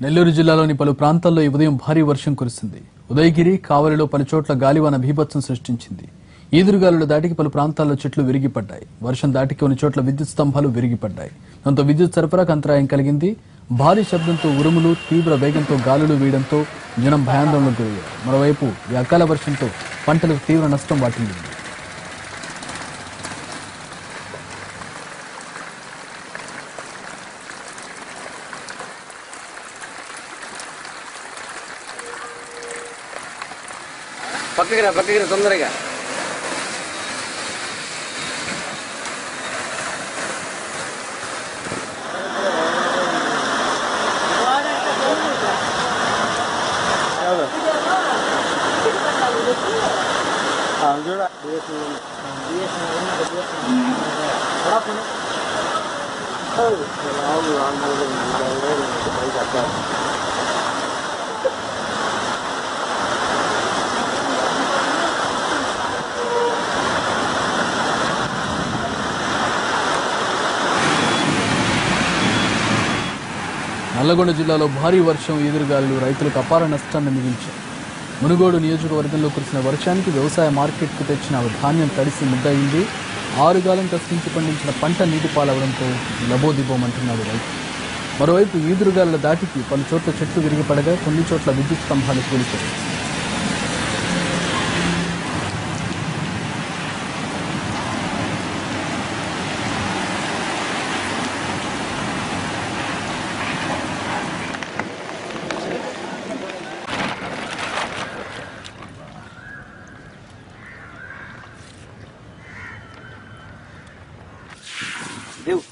నెల్లూరు జిల్లాలోని పలు ప్రాంతాల్లో ఈ ఉదయం భారీ వర్షం కురిసింది. ఉదయగిరి, కావలిలో పలుచోట్ల గాలివాన బీభత్సం సృష్టించింది. ఈదురుగాలుల దాటికి పలు ప్రాంతాల్లో చెట్లు విరిగిపడ్డాయి. వర్షం దాటికి కొన్ని చోట్ల విద్యుత్ స్తంభాలు విరిగిపడ్డాయి. దాంతో విద్యుత్ సరఫరాకు అంతరాయం కలిగింది. భారీ శబ్దంతో ఉరుములు, తీవ్ర వేగంతో గాలులు వీయడంతో జనం భయాందోళనకు గురయ్యారు. మరోవైపు ఈ అకాల వర్షంతో పంటలకు తీవ్ర నష్టం వాటిల్లింది. పక్కకి తొందరగా నల్లగొండ జిల్లాలో భారీ వర్షం, ఈదురుగాలులు రైతులకు అపార నష్టాన్ని మిగిల్చాయి. మునుగోడు నియోజకవర్గంలో కురిసిన వర్షానికి వ్యవసాయ మార్కెట్కు తెచ్చిన ధాన్యం తడిసి ముద్దయింది. 6 కాలం కష్టించి పండించిన పంట నీటి పాలవడంతో లబోదిబోమంటున్నాడు రైతు. మరోవైపు ఈదురుగాలుల దాటికి పలు చోట్ల చెట్లు విరిగిపడగా కొన్ని చోట్ల విద్యుత్ స్తంభాలు కూలిపోయాయి.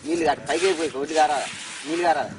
నీళ్ళు పైకి అయిపోయి నీళ్ళు కారాలి